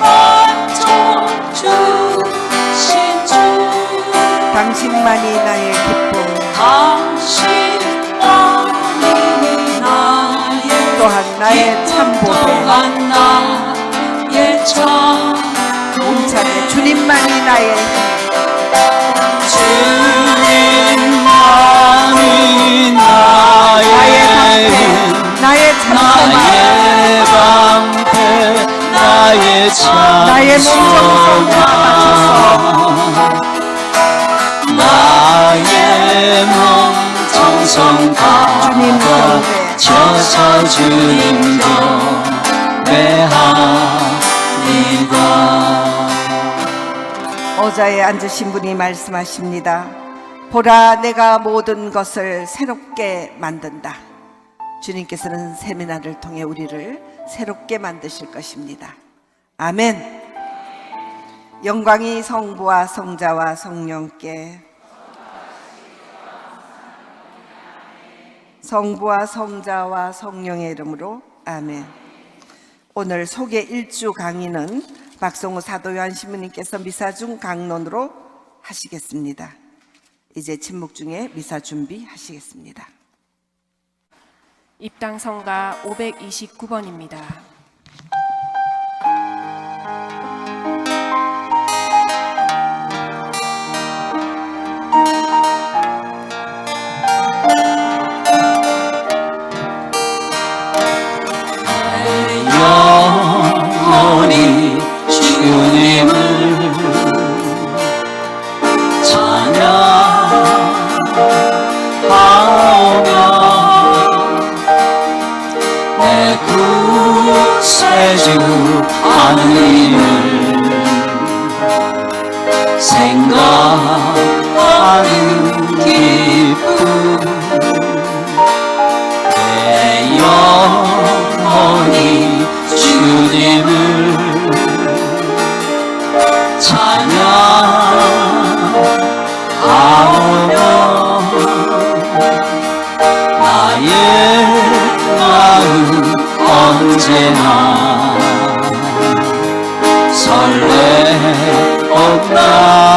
만족 주신 주 당신만이 나의 기쁨 또한 나의 참보배 힘차게 주님만이 나의 힘 주님만이 나의 나의 참소망 나의 목소리 나의 정성과 주님 가운데 져서 주님도 매합니다. 어자에 앉으신 분이 말씀하십니다. 보라, 내가 모든 것을 새롭게 만든다. 주님께서는 세미나를 통해 우리를 새롭게 만드실 것입니다. 아멘. 영광이 성부와 성자와 성령께 성부와 성자와 성령의 이름으로 아멘. 오늘 소개 일주 강의는 박성우 사도 요한 신부님께서 미사 중 강론으로 하시겠습니다. 이제 침묵 중에 미사 준비하시겠습니다. 입당 성가 529번입니다. 영원히 주님을 찬양하오며 내 구세주 하느님을 생각하는 기쁨 내 영혼이 주님을 찬양하오며 나의 마음 언제나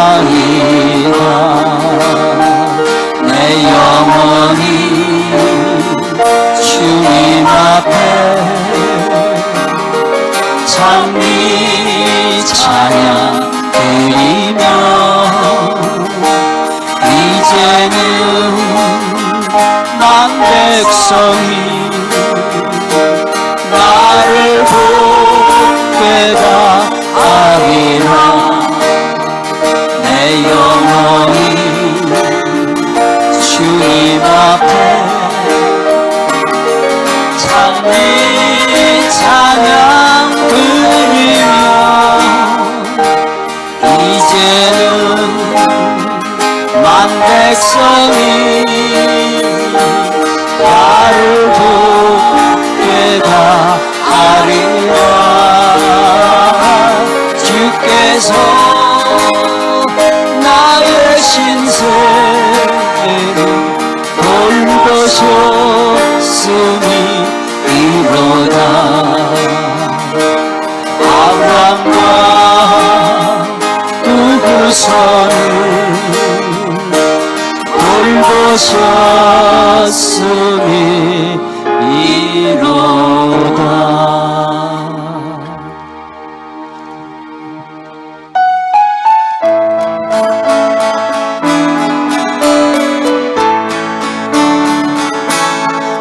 설레었나이다. 내 영혼이 주님 앞에 찬미 찬양 드리며 이제는 난 백성이 나를 복되다 하리라. 내 영혼이 주님 앞에 찬미 찬양 드리며 이제는 만 백성이 나를 복되다 하리라. 주께서 나의 신세를 돌보셨으니 이로다. 아브라함과 그 후손을 돌보셨으니 이로다.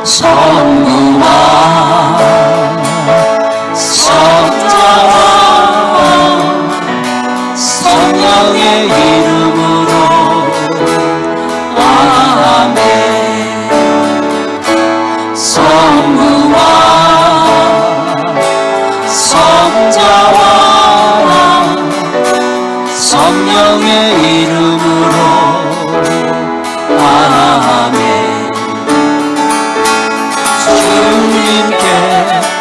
성부와 성자와 성령의 이름으로 아멘. 성부와 성자와 성령의 이름으로 아멘. 주님께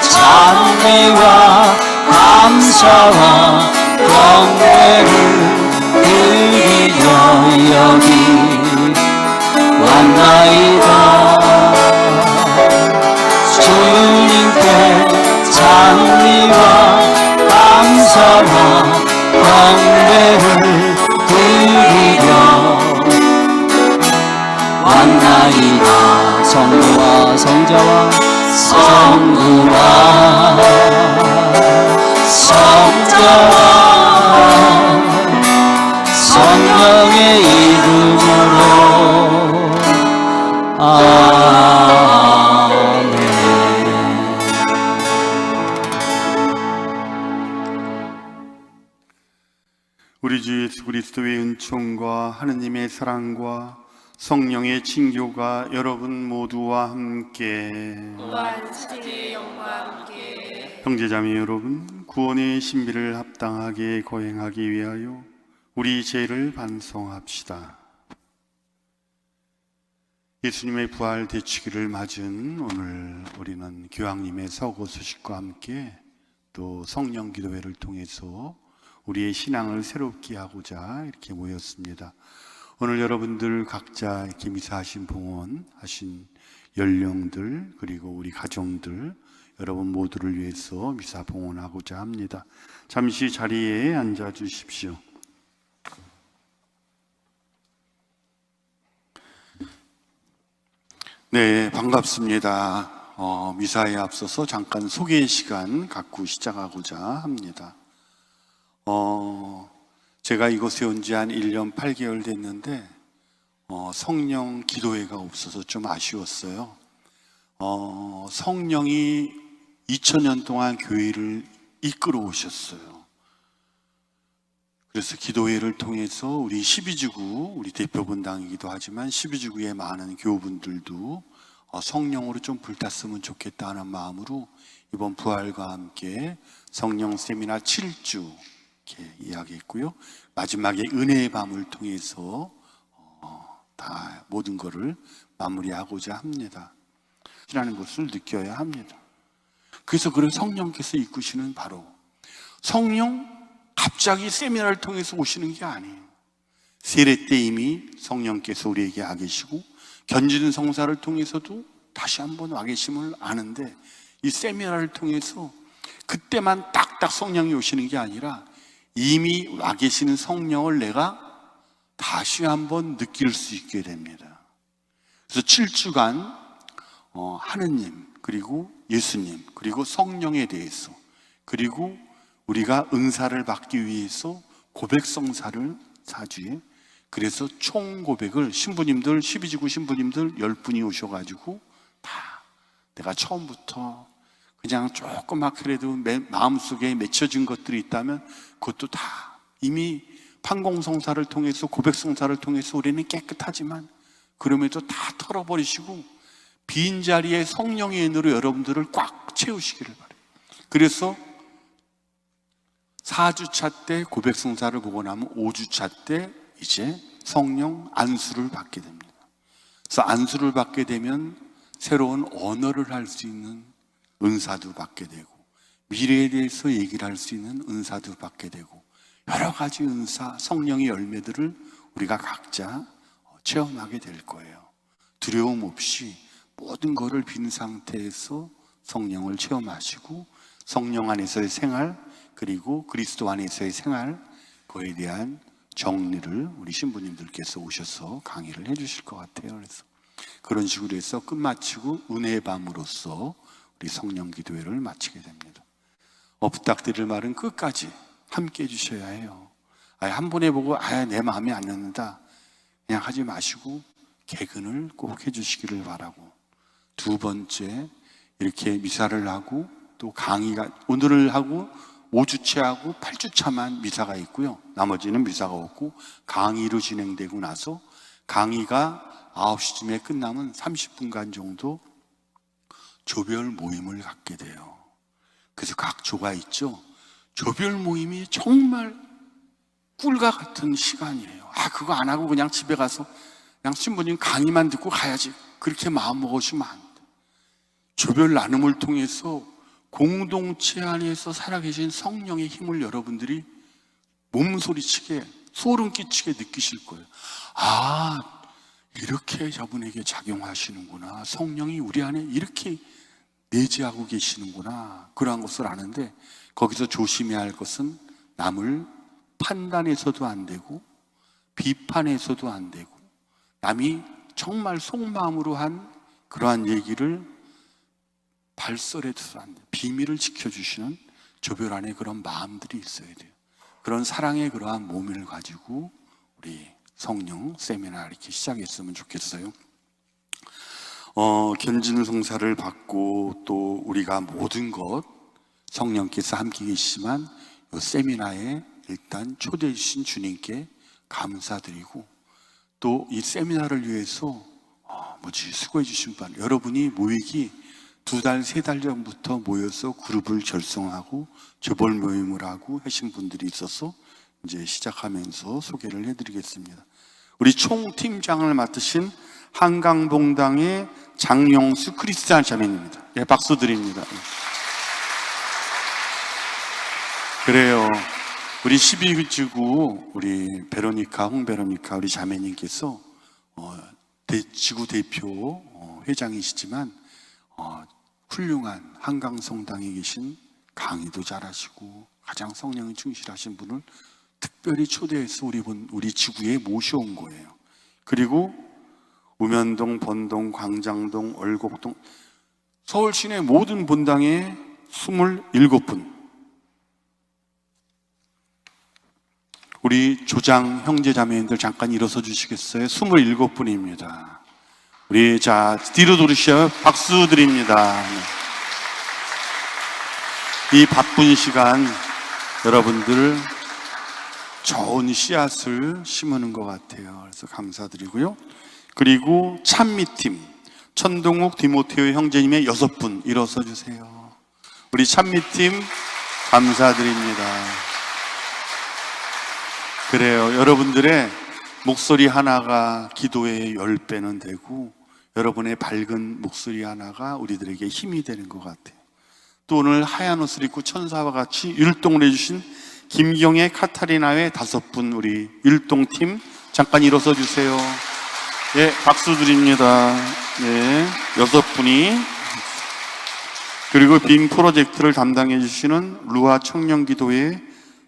찬미와 감사와 경배를 드리려 여기 왔나이다. 주님께 찬미와 감사와 경배를 드리려 왔나이다. 성부와 성자와 성자와 성령의 이름으로 아멘. 우리 주 예수 그리스도의 은총과 하느님의 사랑과 성령의 친교가 여러분 모두와 함께 형제자매 여러분, 구원의 신비를 합당하게 거행하기 위하여 우리 죄를 반성합시다. 예수님의 부활 대축일을 맞은 오늘 우리는 교황님의 서거 소식과 함께 또 성령 기도회를 통해서 우리의 신앙을 새롭게 하고자 이렇게 모였습니다. 오늘 여러분들 각자 이렇게 미사하신 봉헌하신 연령들 그리고 우리 가정들 여러분 모두를 위해서 미사 봉헌하고자 합니다. 잠시 자리에 앉아 주십시오. 네, 반갑습니다. 미사에 앞서서 잠깐 소개 시간 갖고 시작하고자 합니다. 제가 이곳에 온 지 한 1년 8개월 됐는데 성령 기도회가 없어서 좀 아쉬웠어요. 성령이 2000년 동안 교회를 이끌어 오셨어요. 그래서 기도회를 통해서 우리 12지구, 우리 대표분당이기도 하지만 12지구의 많은 교우분들도 성령으로 좀 불탔으면 좋겠다는 마음으로 이번 부활과 함께 성령 세미나 7주 이렇게 이야기했고요. 마지막에 은혜의 밤을 통해서 다 모든 것을 마무리하고자 합니다. 라는 것을 느껴야 합니다. 그래서 성령께서 이끄시는 바로 성령 갑자기 세미나를 통해서 오시는 게 아니에요. 세례 때 이미 성령께서 우리에게 와 계시고 견지는 성사를 통해서도 다시 한번 와 계심을 아는데 이 세미나를 통해서 그때만 딱딱 성령이 오시는 게 아니라 이미 와 계시는 성령을 내가 다시 한번 느낄 수 있게 됩니다. 그래서 7주간 하느님 그리고 예수님 그리고 성령에 대해서 그리고 우리가 은사를 받기 위해서 고백성사를 4주에 그래서 총 고백을 신부님들 12지구 신부님들 10분이 오셔가지고 다 내가 처음부터 그냥 조그맣게라도 마음속에 맺혀진 것들이 있다면 그것도 다 이미 판공성사를 통해서 고백성사를 통해서 우리는 깨끗하지만 그럼에도 다 털어버리시고 빈자리에 성령의 은혜로 여러분들을 꽉 채우시기를 바라요. 그래서 4주차 때 고백성사를 보고 나면 5주차 때 이제 성령 안수를 받게 됩니다. 그래서 안수를 받게 되면 새로운 언어를 할 수 있는 은사도 받게 되고 미래에 대해서 얘기를 할 수 있는 은사도 받게 되고 여러 가지 은사, 성령의 열매들을 우리가 각자 체험하게 될 거예요. 두려움 없이 모든 것을 빈 상태에서 성령을 체험하시고 성령 안에서의 생활 그리고 그리스도 안에서의 생활 그에 대한 정리를 우리 신부님들께서 오셔서 강의를 해주실 것 같아요. 그래서 그런 식으로 해서 끝마치고 은혜의 밤으로써 우리 성령 기도회를 마치게 됩니다. 부탁드릴 말은 끝까지 함께 해주셔야 해요. 한 번 해보고 내 마음에 안 든다 그냥 하지 마시고 개근을 꼭 해주시기를 바라고, 두 번째 이렇게 미사를 하고 또 강의가 오늘을 하고 5주차 하고 8주차만 미사가 있고요. 나머지는 미사가 없고 강의로 진행되고 나서 강의가 9시쯤에 끝나면 30분간 정도 조별 모임을 갖게 돼요. 그래서 각 조가 있죠. 조별 모임이 정말 꿀과 같은 시간이에요. 그거 안 하고 그냥 집에 가서 그냥 신부님 강의만 듣고 가야지, 그렇게 마음 먹으시면 안 돼. 조별 나눔을 통해서 공동체 안에서 살아계신 성령의 힘을 여러분들이 몸소리치게 소름 끼치게 느끼실 거예요. 이렇게 저분에게 작용하시는구나, 성령이 우리 안에 이렇게 내재하고 계시는구나, 그러한 것을 아는데, 거기서 조심해야 할 것은 남을 판단해서도 안 되고 비판해서도 안 되고 남이 정말 속마음으로 한 그러한 얘기를 발설해서도 안 돼요. 비밀을 지켜주시는 조별 안에 그런 마음들이 있어야 돼요. 그런 사랑의 그러한 몸을 가지고 우리 성령 세미나 이렇게 시작했으면 좋겠어요. 견진송사를 받고 또 우리가 모든 것 성령께서 함께 계시지만 이 세미나에 일단 초대해 주신 주님께 감사드리고 또 이 세미나를 위해서 수고해 주신 분 여러분이 모이기 2달, 3달 전부터 모여서 그룹을 결성하고 조별 모임을 하고 하신 분들이 있어서 이제 시작하면서 소개를 해드리겠습니다. 우리 총팀장을 맡으신 한강봉당의 장영수 크리스찬 자매입니다. 예, 박수 드립니다. 그래요. 우리 12지구 우리 베로니카, 홍베로니카 우리 자매님께서 지구 대표 회장이시지만 훌륭한 한강성당에 계신 강의도 잘하시고 가장 성령에 충실하신 분을 특별히 초대해서 우리 지구에 모셔온 거예요. 그리고 우면동, 번동, 광장동, 얼곡동 서울 시내 모든 본당에 27분 우리 조장 형제 자매님들 잠깐 일어서 주시겠어요? 27분입니다. 우리 자 뒤로 돌으셔 박수 드립니다. 이 바쁜 시간 여러분들 좋은 씨앗을 심는 것 같아요. 그래서 감사드리고요. 그리고 찬미팀 천동욱 디모테오 형제님의 6분 일어서 주세요. 우리 찬미팀 감사드립니다. 그래요. 여러분들의 목소리 하나가 기도의 10배는 되고 여러분의 밝은 목소리 하나가 우리들에게 힘이 되는 것 같아요. 또 오늘 하얀 옷을 입고 천사와 같이 율동을 해주신 김경애 카타리나의 5분 우리 율동팀 잠깐 일어서 주세요. 예, 박수 드립니다. 예, 6분이 그리고 빔 프로젝트를 담당해 주시는 루아 청년기도회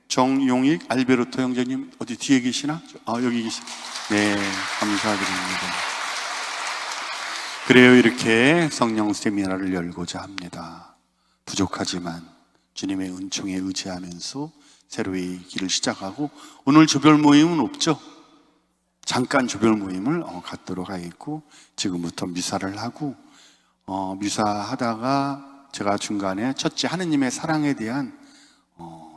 정용익 알베르토 형제님 어디 뒤에 계시나? 여기 계시. 네, 감사드립니다. 그래요. 이렇게 성령 세미나를 열고자 합니다. 부족하지만 주님의 은총에 의지하면서 새로이 길을 시작하고 오늘 조별 모임은 없죠? 잠깐 조별 모임을 갖도록 하겠고 지금부터 미사를 하고 미사하다가 제가 중간에 첫째 하느님의 사랑에 대한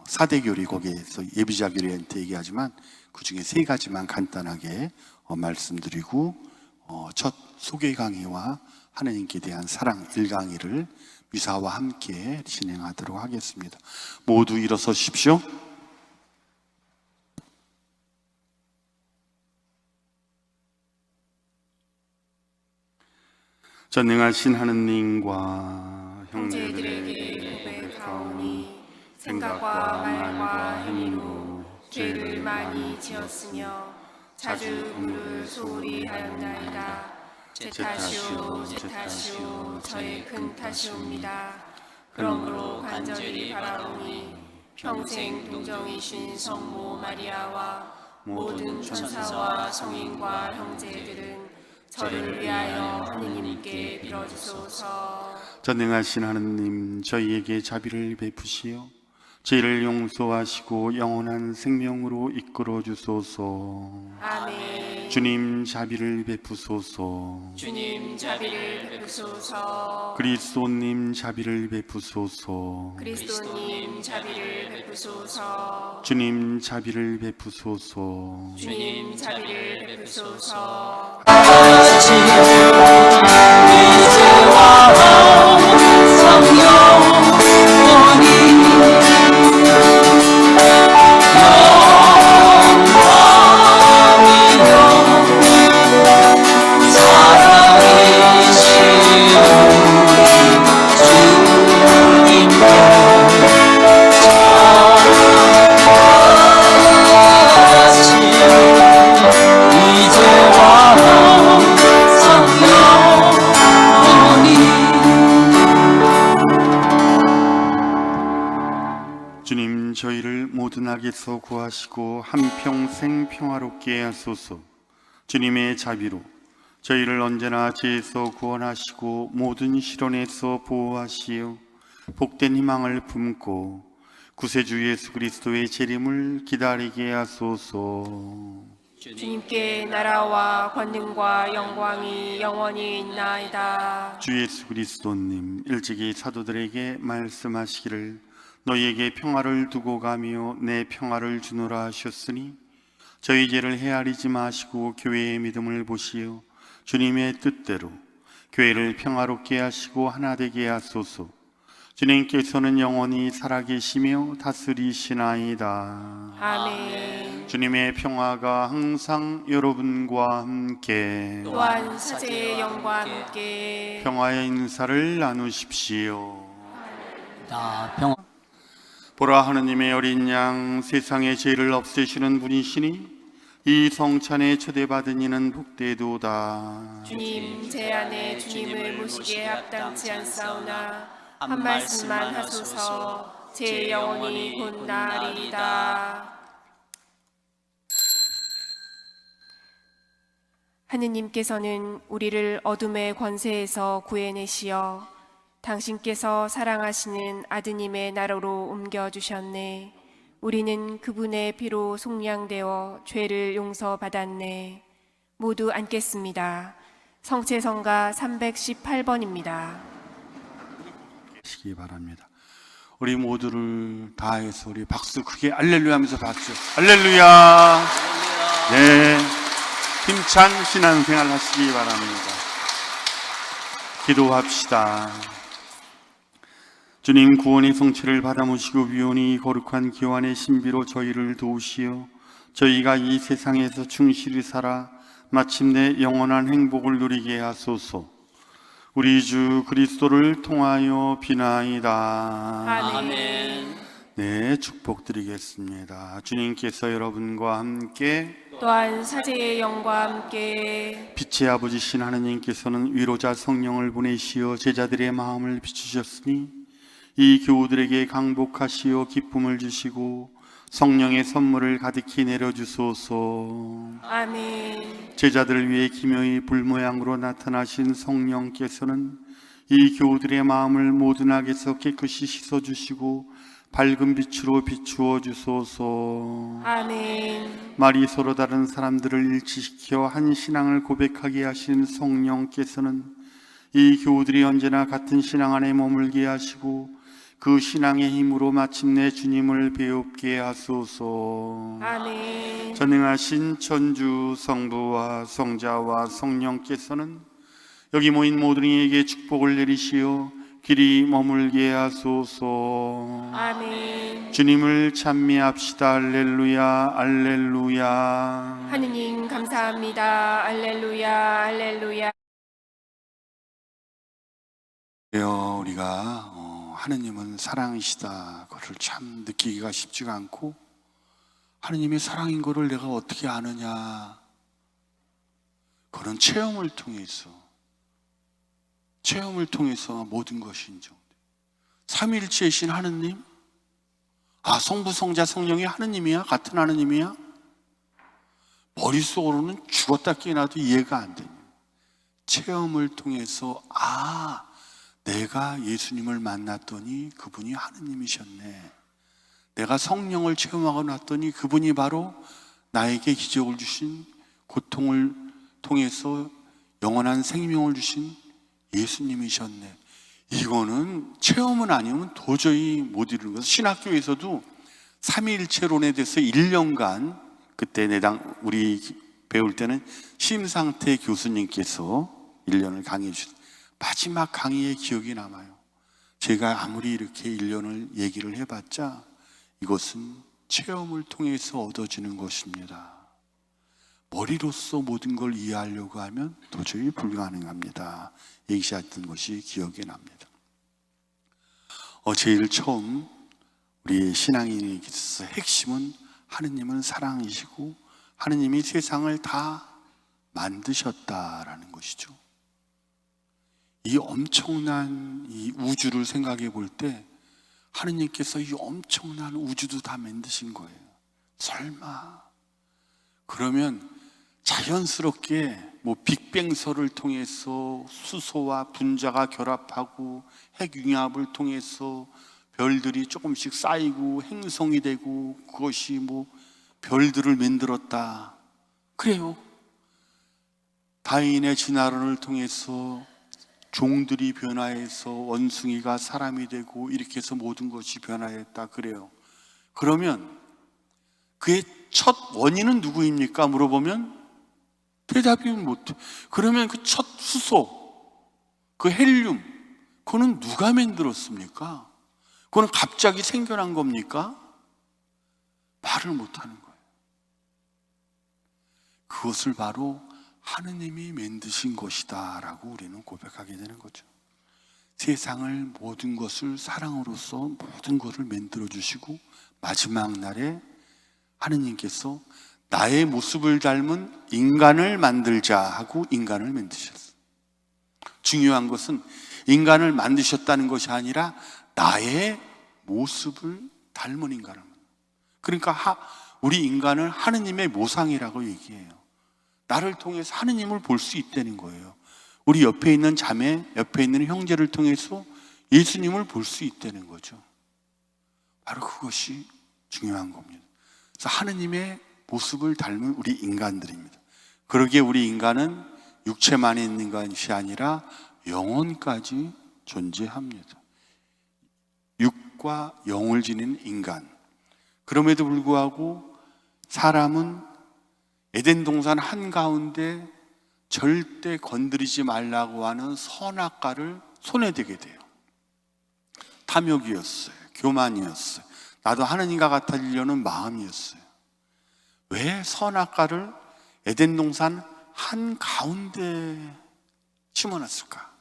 4대 교리 거기에서 예비자 교리한테 얘기하지만 그 중에 3가지만 간단하게 말씀드리고 첫 소개 강의와 하느님께 대한 사랑 1강의를 미사와 함께 진행하도록 하겠습니다. 모두 일어서십시오. 전능하신 하느님과 형제들에게 고백하오니 생각과 말과 행위로 죄를 많이 지었으며 자주 의를 소홀히 하였나이다. 제 탓이오 저의 큰 탓이옵니다. 그러므로 간절히 바라오니 평생 동정이신 성모 마리아와 모든 천사와 성인과 형제들은 저를 위하여 하느님께 빌어주소서. 전능하신 하느님 저희에게 자비를 베푸시어 죄를 용서하시고 영원한 생명으로 이끌어 주소서. 아멘. 주님 자비를 베푸소서. 주님 자비를 베푸소서. 그리스도님 자비를 베푸소서. 그리스도님 자비를 베푸소서. 주님 자비를 베푸소서. 주님 자비를 베푸소서. 주님, 저희를 모든 악에서 구하시고 한평생 평화롭게 하소서. 주님의 자비로 저희를 언제나 죄에서 구원하시고 모든 시련에서 보호하시어 복된 희망을 품고 구세주 예수 그리스도의 재림을 기다리게 하소서. 주님께 나라와 권능과 영광이 영원히 있나이다. 주 예수 그리스도님, 일찍이 사도들에게 말씀하시기를 너희에게 평화를 두고 가며 내 평화를 주노라 하셨으니 저희 죄를 헤아리지 마시고 교회의 믿음을 보시어 주님의 뜻대로 교회를 평화롭게 하시고 하나 되게 하소서. 주님께서는 영원히 살아계시며 다스리시나이다. 아멘. 주님의 평화가 항상 여러분과 함께 또한 사제의 영과 함께 평화의 인사를 나누십시오. 다 평화. 보라, 하느님의 어린 양, 세상의 죄를 없애시는 분이시니 이 성찬에 초대받은 이는 복되도다. 주님, 제 안에 주님을 모시기에 합당치 않사오나 한 말씀만 하소서. 제 영혼이 곧 나으리이다. 하느님께서는 우리를 어둠의 권세에서 구해내시어 당신께서 사랑하시는 아드님의 나라로 옮겨주셨네. 우리는 그분의 피로 속량되어 죄를 용서받았네. 모두 앉겠습니다. 성체성가 318번입니다. 시기 바랍니다. 우리 모두를 다해서 우리 박수 크게 알렐루야 하면서 박수. 알렐루야. 네, 힘찬 신앙생활 하시기 바랍니다. 기도합시다. 주님, 구원의 성취를 받아 모시고 위온이 거룩한 기환의 신비로 저희를 도우시어 저희가 이 세상에서 충실히 살아 마침내 영원한 행복을 누리게 하소서. 우리 주 그리스도를 통하여 비나이다. 아멘. 네, 축복드리겠습니다. 주님께서 여러분과 함께 또한 사제의 영과 함께 빛의 아버지신 하느님께서는 위로자 성령을 보내시어 제자들의 마음을 비추셨으니 이 교우들에게 강복하시어 기쁨을 주시고 성령의 선물을 가득히 내려주소서. 아멘. 제자들을 위해 기묘히 불모양으로 나타나신 성령께서는 이 교우들의 마음을 모든 악에서 깨끗이 씻어주시고 밝은 빛으로 비추어 주소서. 아멘. 말이 서로 다른 사람들을 일치시켜 한 신앙을 고백하게 하신 성령께서는 이 교우들이 언제나 같은 신앙 안에 머물게 하시고 그 신앙의 힘으로 마침내 주님을 배웁게 하소서. 아멘. 전능하신 천주 성부와 성자와 성령께서는 여기 모인 모든 이에게 축복을 내리시어 길이 머물게 하소서. 아멘. 주님을 찬미합시다. 알렐루야, 알렐루야. 하느님 감사합니다. 알렐루야, 알렐루야. 우리가 하느님은 사랑이시다 그걸 참 느끼기가 쉽지가 않고, 하느님이 사랑인 거를 내가 어떻게 아느냐, 그런 체험을 통해서 모든 것이 인정돼. 삼위일체이신 하느님, 성부, 성자, 성령이 하느님이야? 같은 하느님이야? 머릿속으로는 죽었다 깨어나도 이해가 안 돼. 체험을 통해서 내가 예수님을 만났더니 그분이 하느님이셨네. 내가 성령을 체험하고 났더니 그분이 바로 나에게 기적을 주신, 고통을 통해서 영원한 생명을 주신 예수님이셨네. 이거는 체험은 아니면 도저히 못 이루는 거예요. 신학교에서도 삼위일체론에 대해서 1년간, 그때 우리 배울 때는 심상태 교수님께서 1년을 강의해 주셨어요. 마지막 강의의 기억이 남아요. 제가 아무리 이렇게 1년을 얘기를 해봤자 이것은 체험을 통해서 얻어지는 것입니다. 머리로서 모든 걸 이해하려고 하면 도저히 불가능합니다. 얘기하셨던 것이 기억이 납니다. 제일 처음 우리 신앙인에게 있어서 핵심은 하느님은 사랑이시고 하느님이 세상을 다 만드셨다라는 것이죠. 이 엄청난 이 우주를 생각해 볼 때 하느님께서 이 엄청난 우주도 다 만드신 거예요. 설마. 그러면 자연스럽게 뭐 빅뱅설을 통해서 수소와 분자가 결합하고 핵융합을 통해서 별들이 조금씩 쌓이고 행성이 되고 그것이 뭐 별들을 만들었다. 그래요. 다인의 진화론을 통해서 종들이 변화해서 원숭이가 사람이 되고 이렇게 해서 모든 것이 변화했다. 그래요. 그러면 그의 첫 원인은 누구입니까? 물어보면 대답이 못해. 그러면 그 첫 수소, 그 헬륨, 그거는 누가 만들었습니까? 그거는 갑자기 생겨난 겁니까? 말을 못하는 거예요. 그것을 바로 하느님이 만드신 것이다 라고 우리는 고백하게 되는 거죠. 세상을 모든 것을 사랑으로서 모든 것을 만들어 주시고 마지막 날에 하느님께서 나의 모습을 닮은 인간을 만들자 하고 인간을 만드셨어요. 중요한 것은 인간을 만드셨다는 것이 아니라 나의 모습을 닮은 인간을. 그러니까 우리 인간을 하느님의 모상이라고 얘기해요. 나를 통해서 하느님을 볼 수 있다는 거예요. 우리 옆에 있는 자매, 옆에 있는 형제를 통해서 예수님을 볼 수 있다는 거죠. 바로 그것이 중요한 겁니다. 그래서 하느님의 모습을 닮은 우리 인간들입니다. 그러기에 우리 인간은 육체만 있는 것이 아니라 영혼까지 존재합니다. 육과 영을 지닌 인간. 그럼에도 불구하고 사람은 에덴 동산 한가운데 절대 건드리지 말라고 하는 선악과를 손에 대게 돼요. 탐욕이었어요. 교만이었어요. 나도 하느님과 같으려는 마음이었어요. 왜 선악과를 에덴 동산 한가운데 심어놨을까?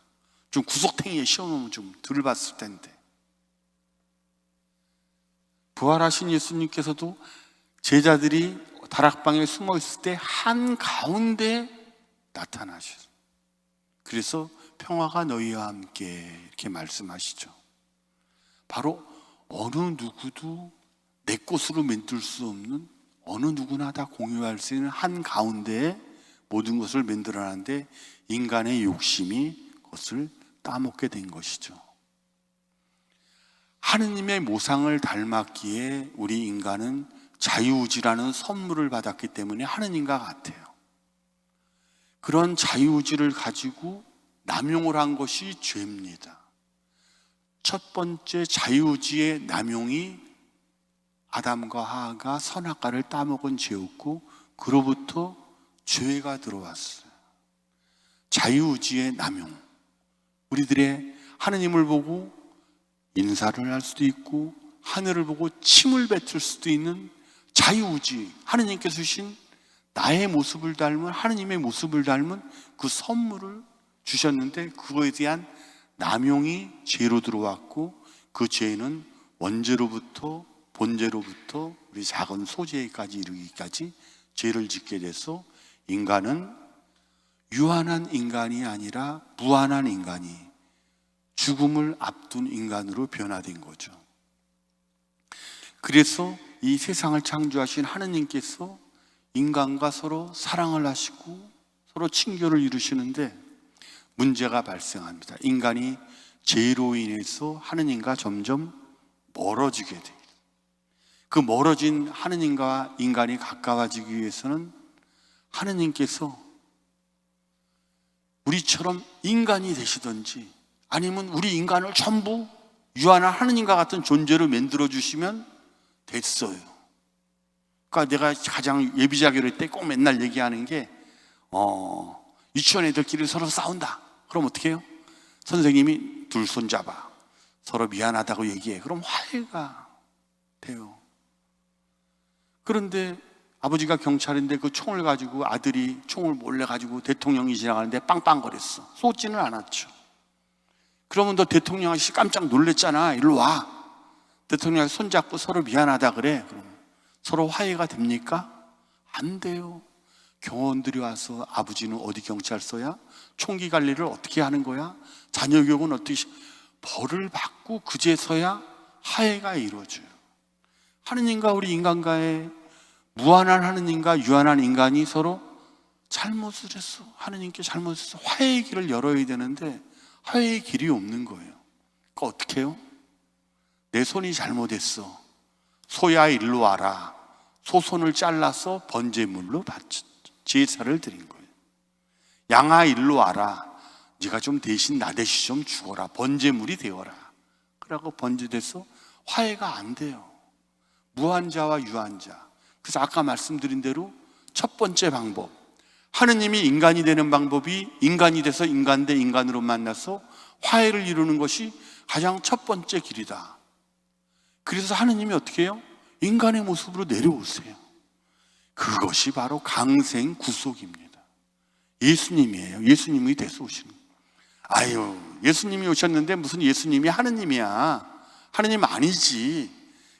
좀 구석탱이에 심어놓으면 좀 덜 봤을 텐데. 부활하신 예수님께서도 제자들이 다락방에 숨어 있을 때 한가운데 나타나셨어요. 그래서 평화가 너희와 함께 이렇게 말씀하시죠. 바로 어느 누구도 내 것으로 만들 수 없는, 어느 누구나 다 공유할 수 있는 한가운데에 모든 것을 만들어놨는데 인간의 욕심이 그것을 따먹게 된 것이죠. 하느님의 모상을 닮았기에 우리 인간은 자유의지라는 선물을 받았기 때문에 하느님과 같아요. 그런 자유의지를 가지고 남용을 한 것이 죄입니다. 첫 번째 자유의지의 남용이 아담과 하하가 선악과를 따먹은 죄였고 그로부터 죄가 들어왔어요. 자유의지의 남용. 우리들의 하느님을 보고 인사를 할 수도 있고 하늘을 보고 침을 뱉을 수도 있는 자유의지, 하느님께서 주신 나의 모습을 닮은 하느님의 모습을 닮은 그 선물을 주셨는데 그거에 대한 남용이 죄로 들어왔고 그 죄는 원죄로부터 본죄로부터 우리 작은 소재까지 이르기까지 죄를 짓게 돼서 인간은 유한한 인간이 아니라 무한한 인간이 죽음을 앞둔 인간으로 변화된 거죠. 그래서 이 세상을 창조하신 하느님께서 인간과 서로 사랑을 하시고 서로 친교를 이루시는데 문제가 발생합니다. 인간이 죄로 인해서 하느님과 점점 멀어지게 돼요. 그 멀어진 하느님과 인간이 가까워지기 위해서는 하느님께서 우리처럼 인간이 되시든지 아니면 우리 인간을 전부 유한한 하느님과 같은 존재로 만들어 주시면 됐어요. 그러니까 내가 가장 예비자기를 때 꼭 맨날 얘기하는 게 유치원 애들끼리 서로 싸운다. 그럼 어떻게 해요? 선생님이 둘 손잡아 서로 미안하다고 얘기해. 그럼 화해가 돼요. 그런데 아버지가 경찰인데 그 총을 가지고 아들이 총을 몰래 가지고 대통령이 지나가는데 빵빵거렸어. 쏘지는 않았죠. 그러면 너 대통령 아저씨 깜짝 놀랬잖아. 일로 와. 대통령이 손잡고 서로 미안하다 그래. 그럼 서로 화해가 됩니까? 안 돼요. 경호원들이 와서 아버지는 어디 경찰서야? 총기 관리를 어떻게 하는 거야? 자녀 교육은 어떻게 벌을 받고 그제서야 화해가 이루어져요. 하느님과 우리 인간과의 무한한 하느님과 유한한 인간이 서로 잘못을 했어. 하느님께 잘못했어. 화해의 길을 열어야 되는데 화해의 길이 없는 거예요. 그러니까 어떻게 해요? 내 손이 잘못했어. 소야 일로 와라. 소손을 잘라서 번제물로 제사를 드린 거예요. 양아 일로 와라. 네가 좀 대신 나 대신 좀 죽어라. 번제물이 되어라. 그러고 번제돼서 화해가 안 돼요. 무한자와 유한자. 그래서 아까 말씀드린 대로 첫 번째 방법, 하느님이 인간이 되는 방법이 인간이 돼서 인간 대 인간으로 만나서 화해를 이루는 것이 가장 첫 번째 길이다. 그래서 하느님이 어떻게 해요? 인간의 모습으로 내려오세요. 그것이 바로 강생 구속입니다. 예수님이에요. 예수님이 돼서 오시는 거예요. 아유, 예수님이 오셨는데 무슨 예수님이 하느님이야. 하느님 아니지.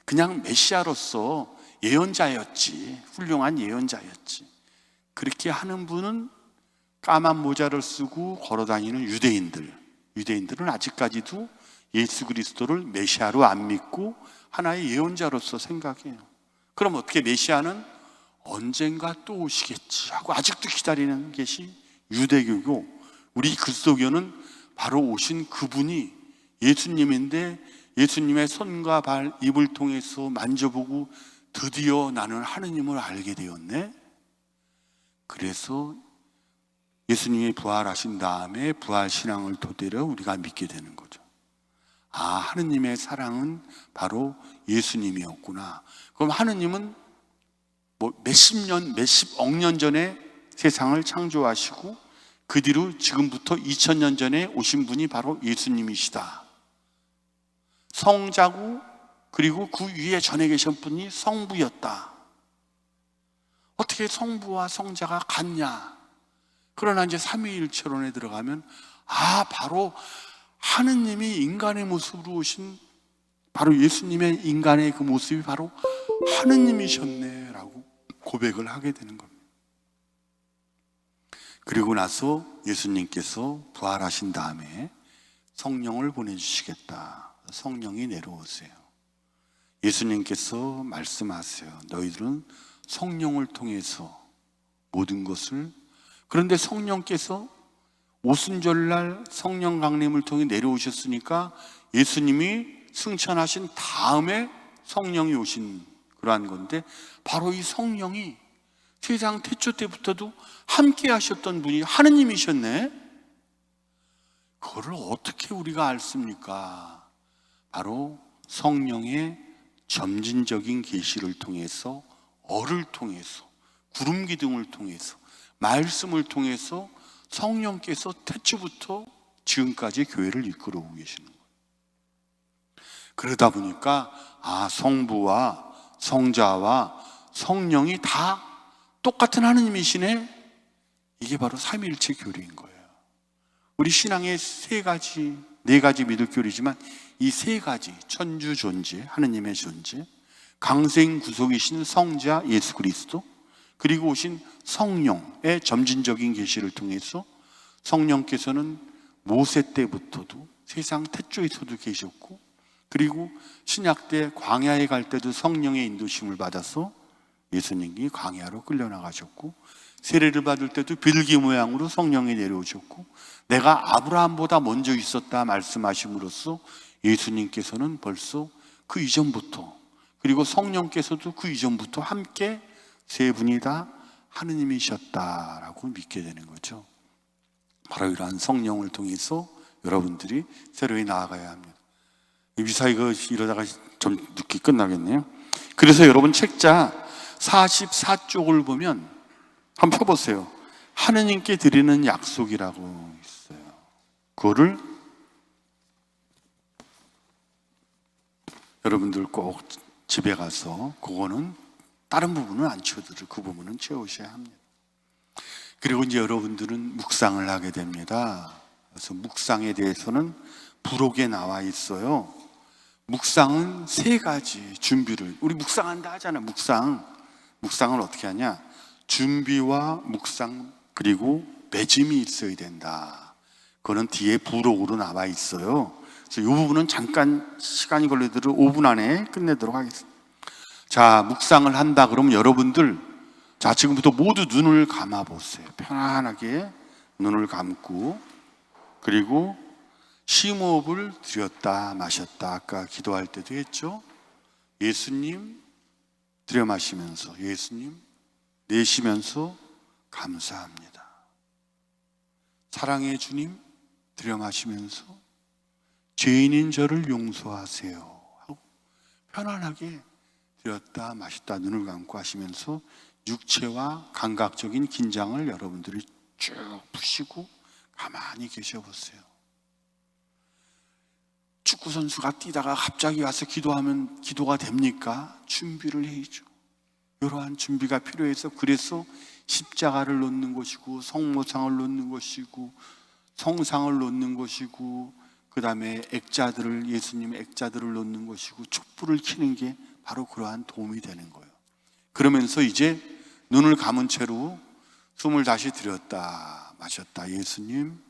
그냥 메시아로서 예언자였지. 훌륭한 예언자였지. 그렇게 하는 분은 까만 모자를 쓰고 걸어다니는 유대인들은 아직까지도 예수 그리스도를 메시아로 안 믿고 하나의 예언자로서 생각해요. 그럼 어떻게 메시아는 언젠가 또 오시겠지 하고 아직도 기다리는 것이 유대교고, 우리 그리스도교는 바로 오신 그분이 예수님인데 예수님의 손과 발, 입을 통해서 만져보고 드디어 나는 하느님을 알게 되었네. 그래서 예수님이 부활하신 다음에 부활신앙을 토대로 우리가 믿게 되는 거죠. 아, 하느님의 사랑은 바로 예수님이었구나. 그럼 하느님은 몇십억 년 전에 세상을 창조하시고 그 뒤로 지금부터 2000년 전에 오신 분이 바로 예수님이시다. 성자고, 그리고 그 위에 전에 계신 분이 성부였다. 어떻게 성부와 성자가 같냐? 그러나 이제 삼위일체론에 들어가면 바로 하느님이 인간의 모습으로 오신 바로 예수님의 인간의 그 모습이 바로 하느님이셨네 라고 고백을 하게 되는 겁니다. 그리고 나서 예수님께서 부활하신 다음에 성령을 보내주시겠다. 성령이 내려오세요. 예수님께서 말씀하세요. 너희들은 성령을 통해서 모든 것을, 그런데 성령께서 오순절날 성령 강림을 통해 내려오셨으니까 예수님이 승천하신 다음에 성령이 오신 그러한 건데, 바로 이 성령이 세상 태초 때부터도 함께 하셨던 분이 하느님이셨네. 그거를 어떻게 우리가 알습니까? 바로 성령의 점진적인 계시를 통해서, 얼을 통해서, 구름 기둥을 통해서, 말씀을 통해서 성령께서 태초부터 지금까지 교회를 이끌어 오고 계시는 거예요. 그러다 보니까 성부와 성자와 성령이 다 똑같은 하느님이시네. 이게 바로 삼위일체 교리인 거예요. 우리 신앙의 네 가지 믿을 교리지만 이 세 가지, 천주 존재, 하느님의 존재, 강생 구속이신 성자 예수 그리스도, 그리고 오신 성령의 점진적인 계시를 통해서 성령께서는 모세 때부터도 세상 태초에서도 계셨고, 그리고 신약 때 광야에 갈 때도 성령의 인도심을 받아서 예수님이 광야로 끌려나가셨고, 세례를 받을 때도 비둘기 모양으로 성령이 내려오셨고, 내가 아브라함보다 먼저 있었다 말씀하심으로써 예수님께서는 벌써 그 이전부터, 그리고 성령께서도 그 이전부터 함께 세 분이 다 하느님이셨다라고 믿게 되는 거죠. 바로 이러한 성령을 통해서 여러분들이 새로이 나아가야 합니다. 미사 이거 이러다가 좀 늦게 끝나겠네요. 그래서 여러분 책자 44쪽을 보면 한번 펴보세요. 하느님께 드리는 약속이라고 있어요. 그거를 여러분들 꼭 집에 가서 그거는 다른 부분은 안 채워드려요. 그 부분은 채우셔야 합니다. 그리고 이제 여러분들은 묵상을 하게 됩니다. 그래서 묵상에 대해서는 부록에 나와 있어요. 묵상은 세 가지 준비를, 우리 묵상한다 하잖아요. 묵상을 어떻게 하냐? 준비와 묵상, 그리고 맺음이 있어야 된다. 그거는 뒤에 부록으로 나와 있어요. 그래서 이 부분은 잠깐 시간이 걸리더라도 5분 안에 끝내도록 하겠습니다. 자, 묵상을 한다 그러면 여러분들, 자, 지금부터 모두 눈을 감아 보세요. 편안하게 눈을 감고, 그리고 심호흡을 들였다 마셨다, 아까 기도할 때도 했죠. 예수님 들여 마시면서, 예수님 내쉬면서 감사합니다. 사랑의 주님 들여 마시면서 죄인인 저를 용서하세요 하고 편안하게 들였다 마셨다 눈을 감고 하시면서 육체와 감각적인 긴장을 여러분들이 쭉 푸시고 가만히 계셔 보세요. 축구 선수가 뛰다가 갑자기 와서 기도하면 기도가 됩니까? 준비를 해야죠. 이러한 준비가 필요해서, 그래서 십자가를 놓는 것이고, 성모상을 놓는 것이고, 성상을 놓는 것이고, 그 다음에 액자들을, 예수님의 액자들을 놓는 것이고, 촛불을 켜는 게 바로 그러한 도움이 되는 거예요. 그러면서 이제 눈을 감은 채로 숨을 다시 들였다 마셨다, 예수님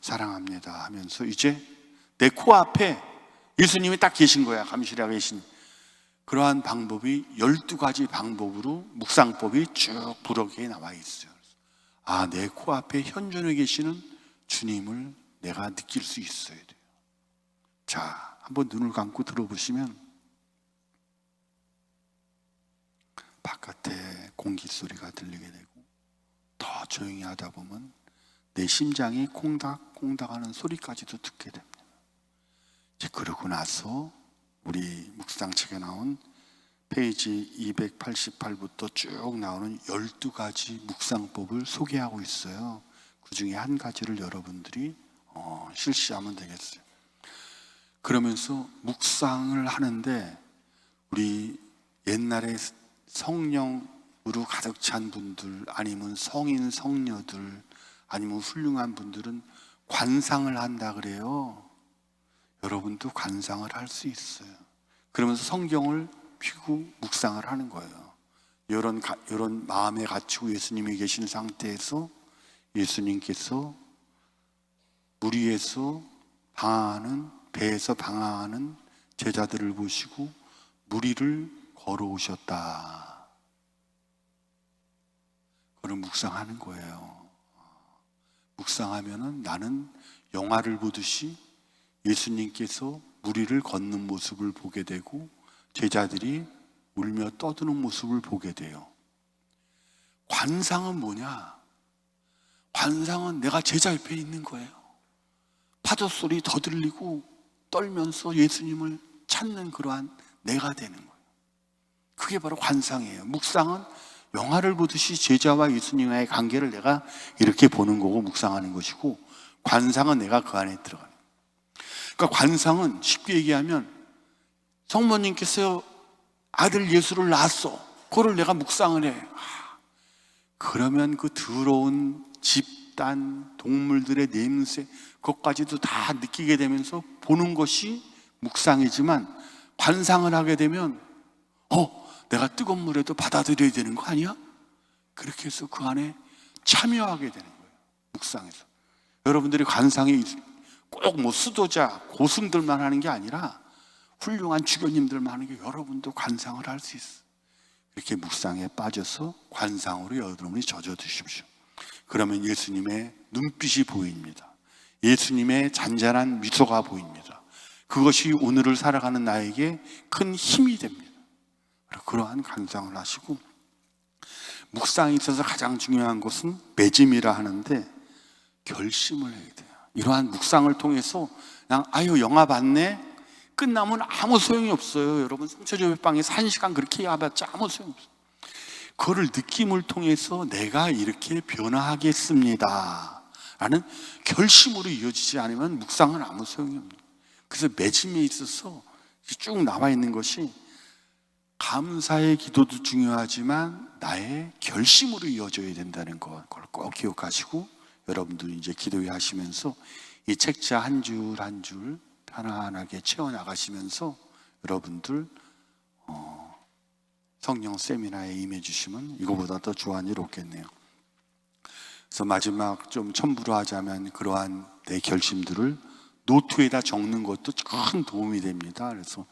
사랑합니다 하면서 이제 내 코앞에 예수님이 딱 계신 거야. 감시라 계신. 그러한 방법이 12가지 방법으로 묵상법이 쭉 부록에 나와 있어요. 아, 내 코앞에 현존해 계시는 주님을 내가 느낄 수 있어야 돼요. 자, 한번 눈을 감고 들어보시면 바깥에 공기 소리가 들리게 되고, 더 조용히 하다 보면 내 심장이 콩닥콩닥 하는 소리까지도 듣게 됩니다. 이제 그러고 나서 우리 묵상책에 나온 페이지 288부터 쭉 나오는 12가지 묵상법을 소개하고 있어요. 그 중에 한 가지를 여러분들이 실시하면 되겠어요. 그러면서 묵상을 하는데, 우리 옛날에 성령으로 가득 찬 분들, 아니면 성인 성녀들, 아니면 훌륭한 분들은 관상을 한다 그래요. 여러분도 관상을 할 수 있어요. 그러면서 성경을 펴고 묵상을 하는 거예요. 이런 마음에 갇히고 예수님이 계신 상태에서 예수님께서 물 위에서 방황하는, 배에서 방황하는 제자들을 보시고 물 위를 걸어오셨다. 그걸 묵상하는 거예요. 묵상하면은 나는 영화를 보듯이 예수님께서 물 위를 걷는 모습을 보게 되고, 제자들이 울며 떠드는 모습을 보게 돼요. 관상은 뭐냐? 관상은 내가 제자 옆에 있는 거예요. 파도 소리 더 들리고 떨면서 예수님을 찾는 그러한 내가 되는 거예요. 그게 바로 관상이에요. 묵상은 영화를 보듯이 제자와 예수님과의 관계를 내가 이렇게 보는 거고 묵상하는 것이고, 관상은 내가 그 안에 들어가요. 그러니까 관상은 쉽게 얘기하면 성모님께서 아들 예수를 낳았어. 그거를 내가 묵상을 해. 그러면 그 더러운 집단, 동물들의 냄새, 그것까지도 다 느끼게 되면서 보는 것이 묵상이지만, 관상을 하게 되면 내가 뜨거운 물에도 받아들여야 되는 거 아니야? 그렇게 해서 그 안에 참여하게 되는 거예요. 묵상에서. 여러분들이 관상이 꼭 뭐 수도자, 고승들만 하는 게 아니라 훌륭한 주교님들만 하는 게, 여러분도 관상을 할 수 있어요. 이렇게 묵상에 빠져서 관상으로 여러분이 젖어 드십시오. 그러면 예수님의 눈빛이 보입니다. 예수님의 잔잔한 미소가 보입니다. 그것이 오늘을 살아가는 나에게 큰 힘이 됩니다. 그러한 관상을 하시고, 묵상에 있어서 가장 중요한 것은 매짐이라 하는데, 결심을 해야 돼요. 이러한 묵상을 통해서 그냥 영화 봤네, 끝나면 아무 소용이 없어요. 여러분, 성처조회방에서 1시간 그렇게 해봤자 아무 소용이 없어요. 그거를 느낌을 통해서 내가 이렇게 변화하겠습니다 라는 결심으로 이어지지 않으면 묵상은 아무 소용이 없는. 그래서 매짐에 있어서 쭉 나와 있는 것이, 감사의 기도도 중요하지만 나의 결심으로 이어져야 된다는 걸 꼭 기억하시고, 여러분들 이제 기도회 하시면서 이 책자 한 줄 한 줄 편안하게 채워나가시면서 여러분들 성령 세미나에 임해 주시면 이거보다 더 좋은 일 없겠네요. 그래서 마지막 좀 첨부로 하자면, 그러한 내 결심들을 노트에다 적는 것도 큰 도움이 됩니다. 그래서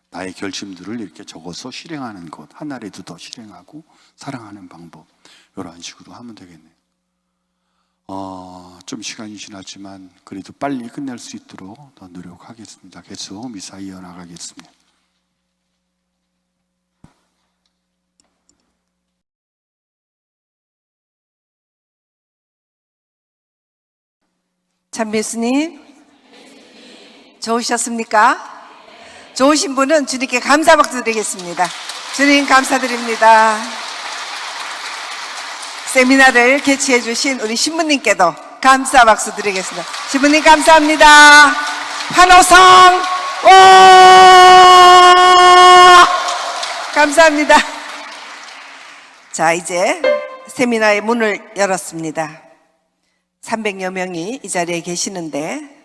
나의 결심들을 이렇게 적어서 실행하는 것, 하나라도 더 실행하고 사랑하는 방법, 이런 식으로 하면 되겠네요. 좀 시간이 지났지만 그래도 빨리 끝낼 수 있도록 더 노력하겠습니다. 계속 미사 이어나가겠습니다. 참배스님 좋으셨습니까? 좋으신 분은 주님께 감사 박수 드리겠습니다. 주님 감사드립니다. 세미나를 개최해 주신 우리 신부님께도 감사 박수 드리겠습니다. 신부님 감사합니다. 환호성 오! 감사합니다. 자, 이제 세미나의 문을 열었습니다. 300여 명이 이 자리에 계시는데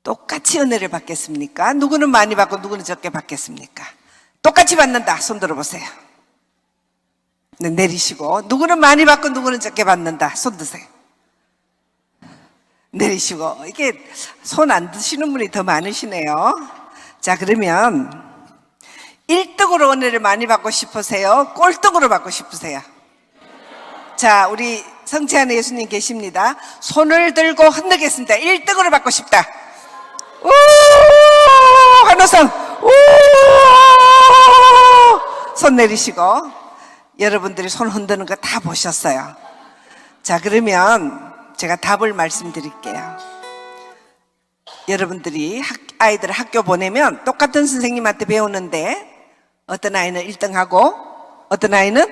똑같이 은혜를 받겠습니까? 누구는 많이 받고 누구는 적게 받겠습니까? 똑같이 받는다. 손 들어보세요. 네, 내리시고. 누구는 많이 받고 누구는 적게 받는다. 손 드세요. 내리시고. 이게 손 안 드시는 분이 더 많으시네요. 자, 그러면 1등으로 은혜를 많이 받고 싶으세요? 꼴등으로 받고 싶으세요? 자, 우리 성취하는 예수님 계십니다. 손을 들고 흔들겠습니다. 1등으로 받고 싶다. 우! 환호성! 우! 손 내리시고. 여러분들이 손 흔드는 거 다 보셨어요. 자, 그러면 제가 답을 말씀드릴게요. 여러분들이 아이들 학교 보내면 똑같은 선생님한테 배우는데 어떤 아이는 1등하고 어떤 아이는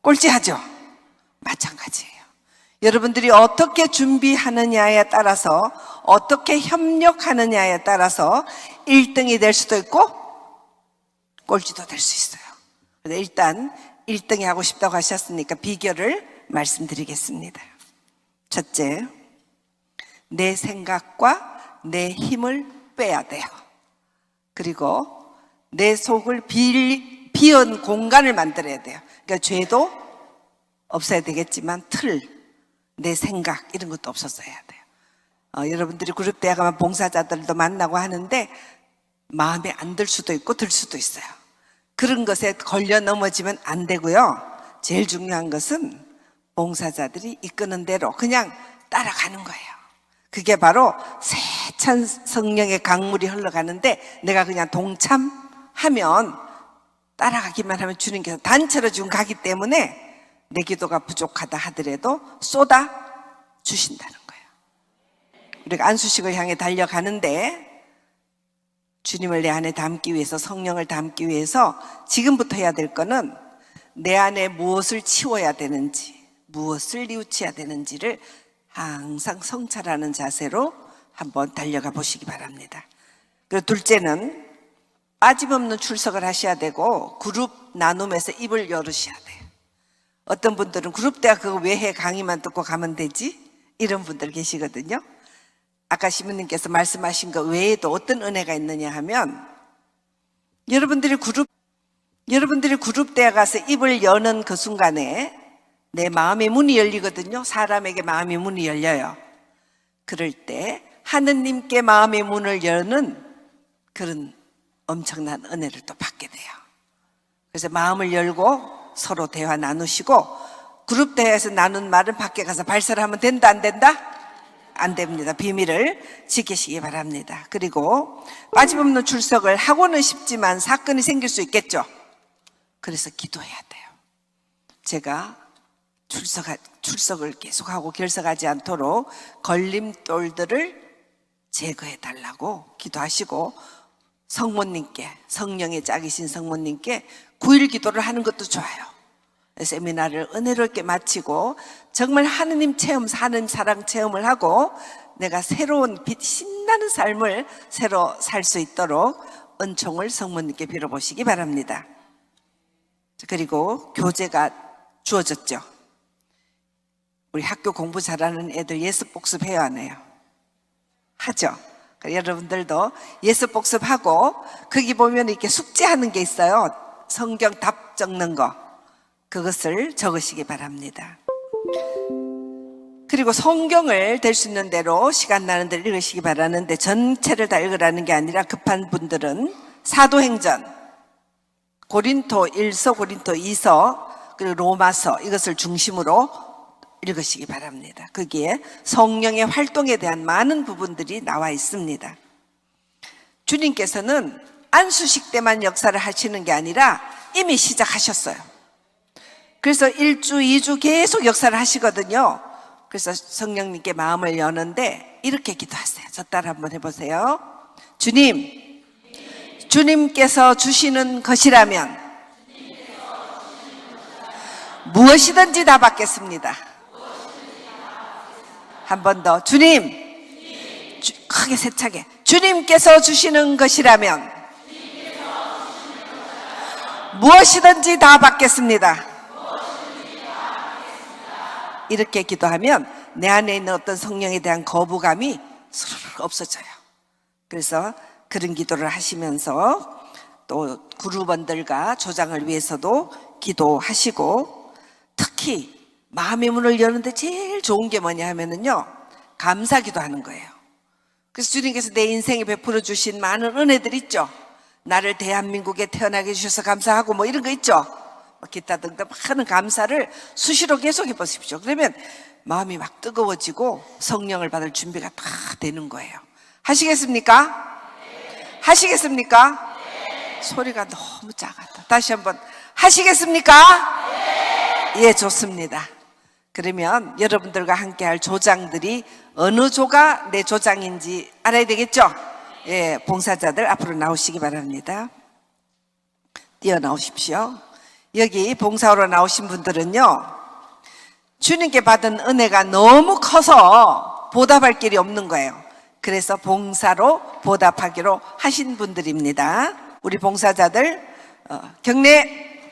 꼴찌하죠. 마찬가지예요. 여러분들이 어떻게 준비하느냐에 따라서, 어떻게 협력하느냐에 따라서 1등이 될 수도 있고 꼴찌도 될 수 있어요. 그래서 일단 1등이 하고 싶다고 하셨으니까 비결을 말씀드리겠습니다. 첫째, 내 생각과 내 힘을 빼야 돼요. 그리고 내 속을 비운 공간을 만들어야 돼요. 그러니까 죄도 없어야 되겠지만 내 생각 이런 것도 없었어야 돼요. 여러분들이 그룹대회 가면 봉사자들도 만나고 하는데 마음에 안 들 수도 있고 들 수도 있어요. 그런 것에 걸려 넘어지면 안 되고요. 제일 중요한 것은 봉사자들이 이끄는 대로 그냥 따라가는 거예요. 그게 바로 세찬 성령의 강물이 흘러가는데 내가 그냥 동참하면, 따라가기만 하면 주님께서 단체로 지금 가기 때문에 내 기도가 부족하다 하더라도 쏟아 주신다는 거예요. 우리가 안수식을 향해 달려가는데 주님을 내 안에 담기 위해서, 성령을 담기 위해서 지금부터 해야 될 거는 내 안에 무엇을 치워야 되는지, 무엇을 뉘우쳐야 되는지를 항상 성찰하는 자세로 한번 달려가 보시기 바랍니다. 그리고 둘째는 빠짐없는 출석을 하셔야 되고 그룹 나눔에서 입을 열으셔야 돼요. 어떤 분들은 그룹대화 그거 왜 해? 강의만 듣고 가면 되지? 이런 분들 계시거든요. 아까 시부님께서 말씀하신 것 외에도 어떤 은혜가 있느냐 하면 여러분들이 그룹대화 가서 입을 여는 그 순간에 내 마음의 문이 열리거든요. 사람에게 마음의 문이 열려요. 그럴 때 하느님께 마음의 문을 여는 그런 엄청난 은혜를 또 받게 돼요. 그래서 마음을 열고 서로 대화 나누시고, 그룹 대화에서 나눈 말은 밖에 가서 발설하면 된다 안 된다? 안 됩니다. 비밀을 지키시기 바랍니다. 그리고 빠짐없는 출석을 하고는 싶지만 사건이 생길 수 있겠죠. 그래서 기도해야 돼요. 제가 출석을 계속하고 결석하지 않도록 걸림돌들을 제거해 달라고 기도하시고, 성모님께, 성령의 짝이신 성모님께 9일 기도를 하는 것도 좋아요. 세미나를 은혜롭게 마치고 정말 하느님 체험, 하느님 사랑 체험을 하고 내가 새로운 빛, 신나는 삶을 새로 살 수 있도록 은총을 성모님께 빌어보시기 바랍니다. 그리고 교재가 주어졌죠. 우리 학교 공부 잘하는 애들 예습 복습해야 하네요. 하죠. 여러분들도 예습 복습하고 거기 보면 이렇게 숙제하는 게 있어요. 성경 답 적는 거, 그것을 적으시기 바랍니다. 그리고 성경을 될 수 있는 대로 시간 나는 대로 읽으시기 바라는데 전체를 다 읽으라는 게 아니라 급한 분들은 사도행전, 고린토 1서, 고린토 2서, 그리고 로마서 이것을 중심으로 읽으시기 바랍니다. 거기에 성령의 활동에 대한 많은 부분들이 나와 있습니다. 주님께서는 안수식 때만 역사를 하시는 게 아니라 이미 시작하셨어요. 그래서 1주, 2주 계속 역사를 하시거든요. 그래서 성령님께 마음을 여는데 이렇게 기도하세요. 저 따라 한번 해보세요. 주님, 주님께서 주시는 것이라면 무엇이든지 다 받겠습니다. 한 번 더. 주님, 크게 세차게. 주님께서 주시는 것이라면 무엇이든지 다 받겠습니다. 이렇게 기도하면 내 안에 있는 어떤 성령에 대한 거부감이 스르르 없어져요. 그래서 그런 기도를 하시면서 또 그룹원들과 조장을 위해서도 기도하시고, 특히 마음의 문을 여는데 제일 좋은 게 뭐냐 하면은요, 감사기도 하는 거예요. 그래서 주님께서 내 인생에 베풀어 주신 많은 은혜들 있죠. 나를 대한민국에 태어나게 해주셔서 감사하고 뭐 이런 거 있죠. 기타 등등 많은 감사를 수시로 계속 해보십시오. 그러면 마음이 막 뜨거워지고 성령을 받을 준비가 다 되는 거예요. 하시겠습니까? 하시겠습니까? 소리가 너무 작았다. 다시 한번 하시겠습니까? 예, 좋습니다. 그러면 여러분들과 함께할 조장들이 어느 조가 내 조장인지 알아야 되겠죠? 예, 봉사자들 앞으로 나오시기 바랍니다. 뛰어나오십시오. 여기 봉사하러 나오신 분들은요, 주님께 받은 은혜가 너무 커서 보답할 길이 없는 거예요. 그래서 봉사로 보답하기로 하신 분들입니다. 우리 봉사자들 경례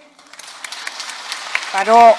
바로